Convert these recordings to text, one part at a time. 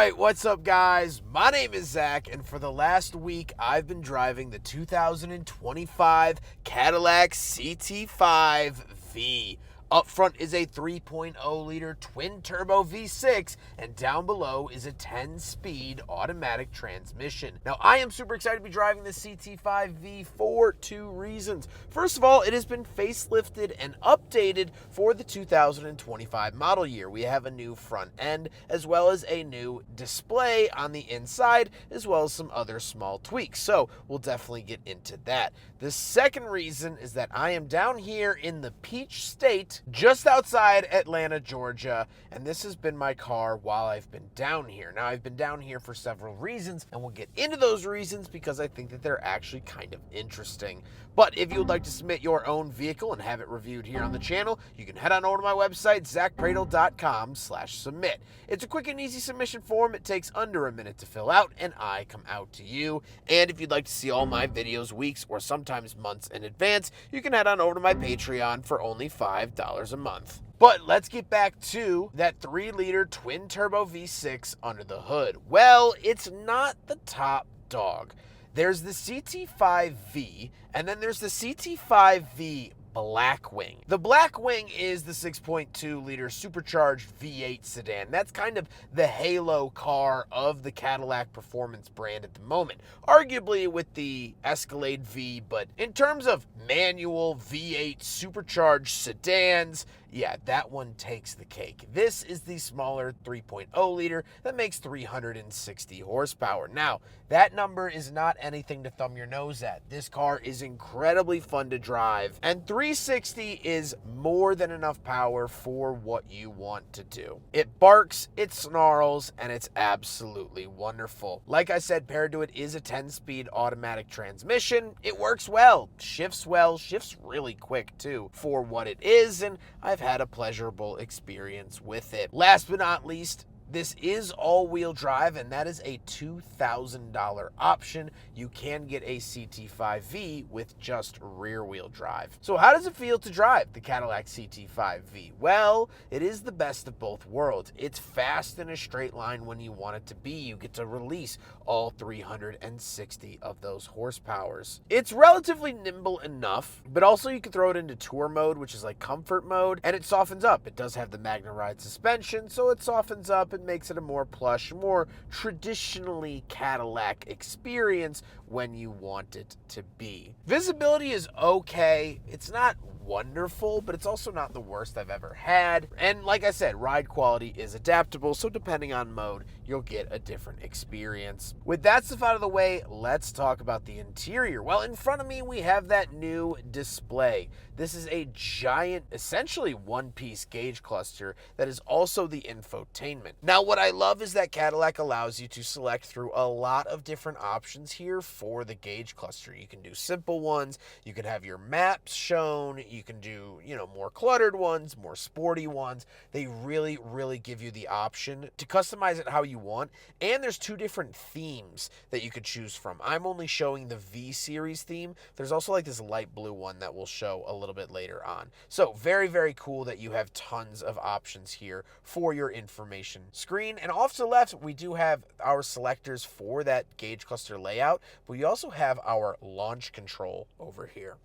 right, what's up, guys? My name is Zach, and for the last week, I've been driving the 2025 Cadillac CT5-V. Up front is a 3.0-liter twin-turbo V6, and down below is a 10-speed automatic transmission. Now, I am super excited to be driving the CT5-V for two reasons. First of all, it has been facelifted and updated for the 2025 model year. We have a new front end, as well as a new display on the inside, as well as some other small tweaks. So, we'll definitely get into that. The second reason is that I am down here in the Peach State, just outside Atlanta, Georgia, and this has been my car while I've been down here. Now, I've been down here for several reasons, and we'll get into those reasons because I think that they're actually kind of interesting. But if you would like to submit your own vehicle and have it reviewed here on the channel, you can head on over to my website, zackpradel.com/submit. It's a quick and easy submission form. It takes under a minute to fill out, and I come out to you. And if you'd like to see all my videos weeks or sometimes months in advance, you can head on over to my Patreon for only $5 a month. But let's get back to that 3-liter twin-turbo V6 under the hood. Well, it's not the top dog. There's the CT5-V, and then there's the CT5-V Blackwing. The Blackwing is the 6.2-liter supercharged V8 sedan. That's kind of the halo car of the Cadillac performance brand at the moment. Arguably with the Escalade V, but in terms of manual V8 supercharged sedans, yeah, that one takes the cake. This is the smaller 3.0-liter that makes 360 horsepower. Now, that number is not anything to thumb your nose at. This car is incredibly fun to drive, and 360 is more than enough power for what you want to do. It barks, it snarls, and it's absolutely wonderful. Like I said, paired to it is a 10-speed automatic transmission. It works well, shifts really quick too for what it is, and I've had a pleasurable experience with it. Last but not least, this is all-wheel drive, and that is a $2,000 option. You can get a CT5-V with just rear-wheel drive. So how does it feel to drive the Cadillac CT5-V? Well, it is the best of both worlds. It's fast in a straight line when you want it to be. You get to release all 360 of those horsepowers. It's relatively nimble enough, but also you can throw it into tour mode, which is like comfort mode, and it softens up. It does have the MagnaRide suspension, so it softens up and makes it a more plush, more traditionally Cadillac experience when you want it to be. Visibility is okay. It's not wonderful, but it's also not the worst I've ever had. And like I said, ride quality is adaptable, so depending on mode, you'll get a different experience. With that stuff out of the way, let's talk about the interior. Well, in front of me, we have that new display. This is a giant, essentially one-piece gauge cluster that is also the infotainment. Now, what I love is that Cadillac allows you to select through a lot of different options here for the gauge cluster. You can do simple ones, you can have your maps shown, you can do, more cluttered ones, more sporty ones. They really give you the option to customize it how you want. And there's two different themes that you could choose from. I'm only showing the V series theme. There's also like this light blue one that we'll show a little bit later on. So very cool that you have tons of options here for your information screen. And off to the left, we do have our selectors for that gauge cluster layout, but we also have our launch control over here.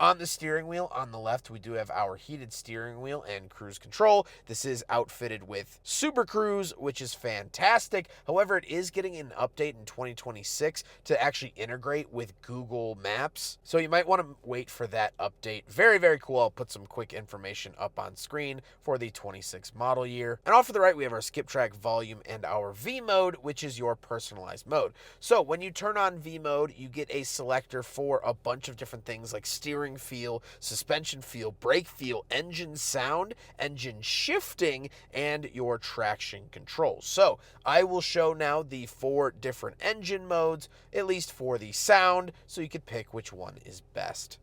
On the steering wheel, on the left, we do have our heated steering wheel and cruise control. This is outfitted with Super Cruise, which is fantastic. However, it is getting an update in 2026 to actually integrate with Google Maps. So you might want to wait for that update. Very cool. I'll put some quick information up on screen for the 26 model year. And off to the right, we have our skip track volume and our V mode, which is your personalized mode. So when you turn on V mode, you get a selector for a bunch of different things like steering feel, suspension feel, brake feel, engine sound, engine shifting, and your traction control. So I will show now the 4 different engine modes, at least for the sound, so you could pick which one is best.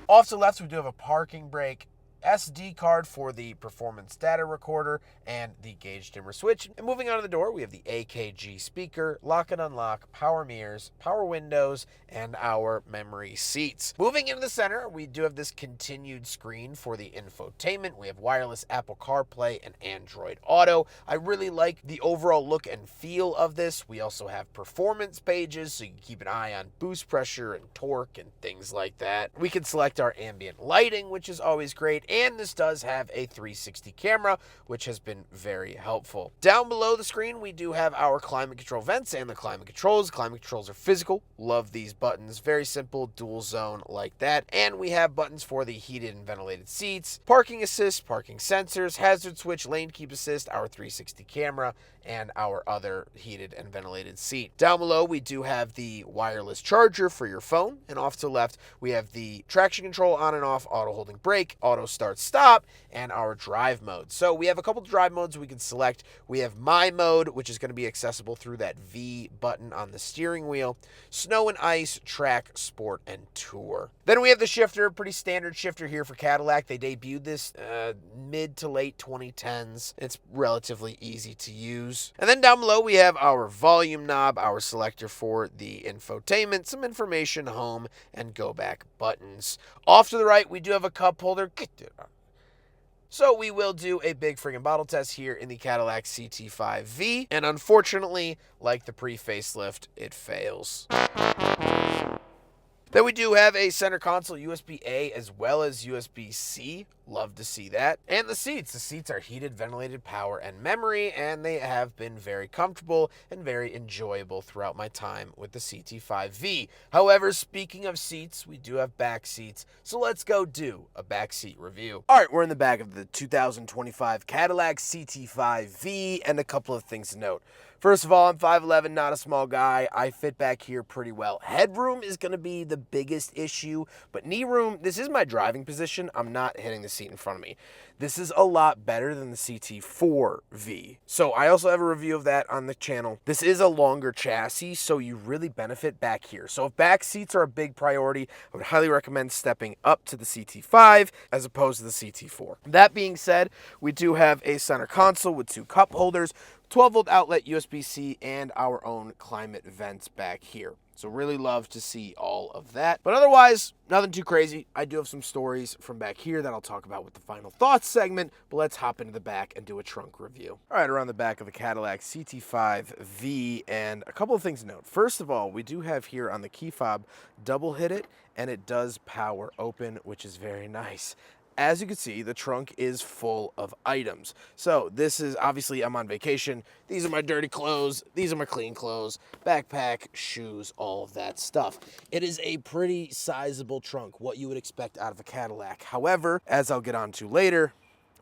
Off to the left, we do have a parking brake, SD card for the performance data recorder, and the gauge dimmer switch. And moving on to the door, we have the AKG speaker, lock and unlock, power mirrors, power windows, and our memory seats. Moving into the center, we do have this continued screen for the infotainment. We have wireless Apple CarPlay and Android Auto. I really like the overall look and feel of this. We also have performance pages, so you can keep an eye on boost pressure and torque and things like that. We can select our ambient lighting, which is always great, and this does have a 360 camera, which has been very helpful. Down below the screen, we do have our climate control vents and the climate controls. Climate controls are physical. Love these buttons. Very simple, dual zone like that. And we have buttons for the heated and ventilated seats, parking assist, parking sensors, hazard switch, lane keep assist, our 360 camera, and our other heated and ventilated seat. Down below, we do have the wireless charger for your phone, and off to the left, we have the traction control on and off, auto holding brake, auto start stop, and our drive mode. So we have a couple of drive modes we can select. We have My Mode, which is going to be accessible through that V button on the steering wheel, Snow and Ice, Track, Sport, and Tour. Then we have the shifter, pretty standard shifter here for Cadillac. They debuted this mid to late 2010s. It's relatively easy to use. And then down below, we have our volume knob, our selector for the infotainment, some information, home, and go back buttons. Off to the right, we do have a cup holder. So we will do a big friggin' bottle test here in the Cadillac CT5-V. And unfortunately, like the pre-facelift, it fails. Then we do have a center console, USB-A as well as USB-C. Love to see that. And the seats. The seats are heated, ventilated, power, and memory, and they have been very comfortable and very enjoyable throughout my time with the CT5-V. However, speaking of seats, we do have back seats, so let's go do a back seat review. All right, we're in the back of the 2025 Cadillac CT5-V, and a couple of things to note. First of all, I'm 5'11", not a small guy. I fit back here pretty well. Headroom is going to be the biggest issue, but knee room, this is my driving position. I'm not hitting the seat in front of me. This is a lot better than the CT4-V. So I also have a review of that on the channel. This is a longer chassis, so you really benefit back here. So if back seats are a big priority, I would highly recommend stepping up to the CT5 as opposed to the CT4. That being said, we do have a center console with 2 cup holders, 12-volt outlet, USB-C, and our own climate vents back here. So really love to see all of that. But otherwise, nothing too crazy. I do have some stories from back here that I'll talk about with the final thoughts segment, but let's hop into the back and do a trunk review. All right, around the back of the Cadillac CT5-V, and a couple of things to note. First of all, we do have here on the key fob, double hit it, and it does power open, which is very nice. As you can see, the trunk is full of items. So this is, obviously, I'm on vacation. These are my dirty clothes. These are my clean clothes. Backpack, shoes, all of that stuff. It is a pretty sizable trunk, what you would expect out of a Cadillac. However, as I'll get on to later,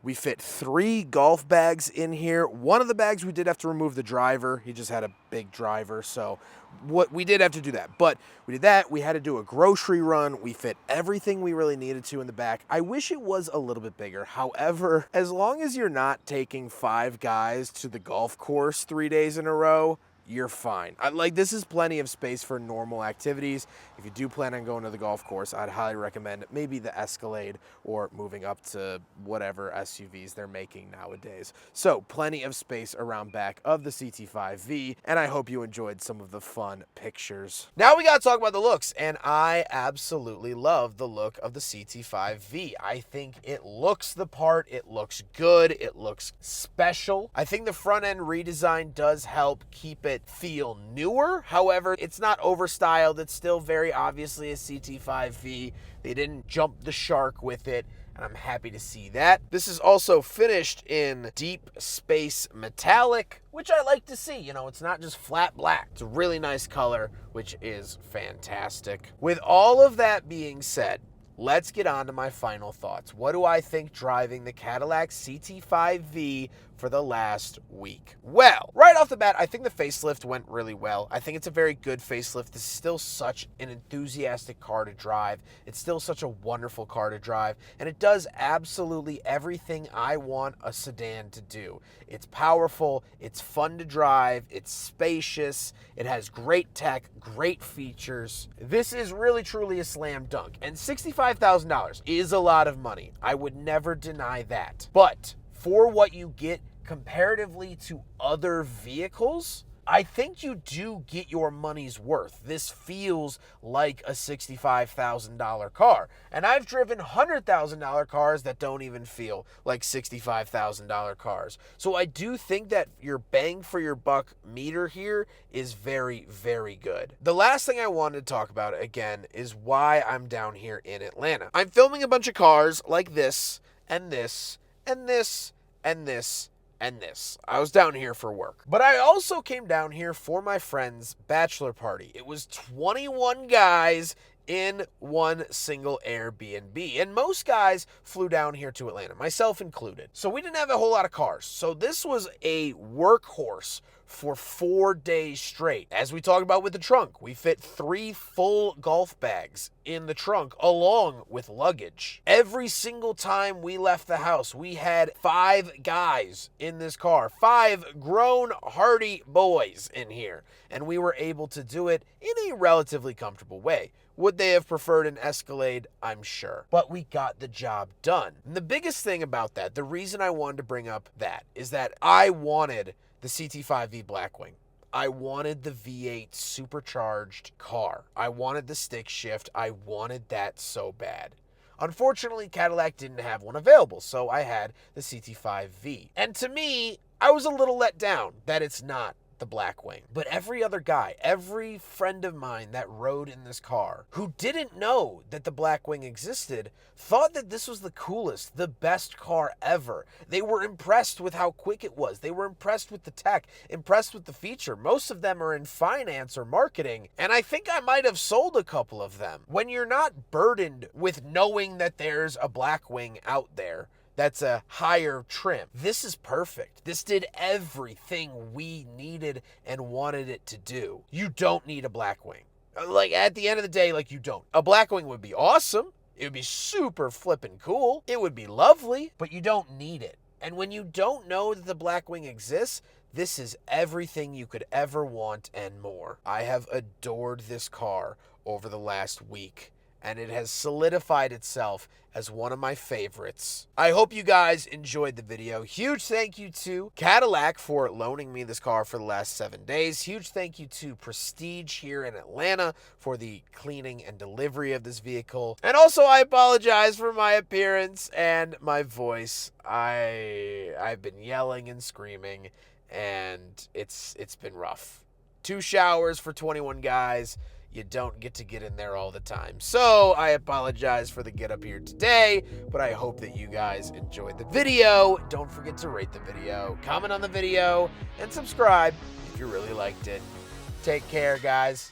we fit 3 golf bags in here. One of the bags we did have to remove the driver. He just had a big driver, so we did have to do that. But we did that. We had to do a grocery run. We fit everything we really needed to in the back. I wish it was a little bit bigger. However, as long as you're not taking 5 guys to the golf course 3 days in a row, you're fine. This is plenty of space for normal activities. If you do plan on going to the golf course, I'd highly recommend maybe the Escalade or moving up to whatever SUVs they're making nowadays. So plenty of space around back of the CT5-V, and I hope you enjoyed some of the fun pictures. Now we gotta talk about the looks, and I absolutely love the look of the CT5-V. I think it looks the part, it looks good, it looks special. I think the front end redesign does help keep it feel newer. However, it's not overstyled. It's still very obviously a CT5-V. They didn't jump the shark with it, and I'm happy to see that. This is also finished in deep space metallic, which I like to see. You know, it's not just flat black. It's a really nice color, which is fantastic. With all of that being said, let's get on to my final thoughts. What do I think driving the Cadillac CT5-V for the last week? Well, right off the bat, I think the facelift went really well. I think it's a very good facelift. This is still such an enthusiastic car to drive. It's still such a wonderful car to drive, and it does absolutely everything I want a sedan to do. It's powerful, it's fun to drive, it's spacious, it has great tech, great features. This is really truly a slam dunk, and $65,000 is a lot of money. I would never deny that. But for what you get comparatively to other vehicles, I think you do get your money's worth. This feels like a $65,000 car. And I've driven $100,000 cars that don't even feel like $65,000 cars. So I do think that your bang for your buck meter here is very, very good. The last thing I wanted to talk about again is why I'm down here in Atlanta. I'm filming a bunch of cars like this, and this, and this, and this, and this. I was down here for work. But I also came down here for my friend's bachelor party. It was 21 guys in one single Airbnb. And most guys flew down here to Atlanta, myself included. So we didn't have a whole lot of cars. So this was a workhorse for 4 days straight. As we talked about with the trunk, we fit 3 full golf bags in the trunk along with luggage. Every single time we left the house, we had 5 guys in this car, 5 grown, hardy boys in here, and we were able to do it in a relatively comfortable way. Would they have preferred an Escalade? I'm sure. But we got the job done. And the biggest thing about that, the reason I wanted to bring up that, is that I wanted the CT5-V Blackwing. I wanted the V8 supercharged car. I wanted the stick shift. I wanted that so bad. Unfortunately, Cadillac didn't have one available, so I had the CT5-V. And to me, I was a little let down that it's not the Blackwing. But every other guy, every friend of mine that rode in this car who didn't know that the Blackwing existed thought that this was the coolest, the best car ever. They were impressed with how quick it was. They were impressed with the tech, impressed with the feature. Most of them are in finance or marketing, and I think I might have sold a couple of them. When you're not burdened with knowing that there's a Blackwing out there that's a higher trim, this is perfect. This did everything we needed and wanted it to do. You don't need a Blackwing. Like, at the end of the day, like, you don't. A Blackwing would be awesome. It would be super flippin' cool. It would be lovely, but you don't need it. And when you don't know that the Blackwing exists, this is everything you could ever want and more. I have adored this car over the last week, and it has solidified itself as one of my favorites. I hope you guys enjoyed the video. Huge thank you to Cadillac for loaning me this car for the last 7 days. Huge thank you to Prestige here in Atlanta for the cleaning and delivery of this vehicle. And also, I apologize for my appearance and my voice. I've been yelling and screaming, and it's been rough. 2 showers for 21 guys. You don't get to get in there all the time. So I apologize for the get up here today, but I hope that you guys enjoyed the video. Don't forget to rate the video, comment on the video, and subscribe if you really liked it. Take care, guys.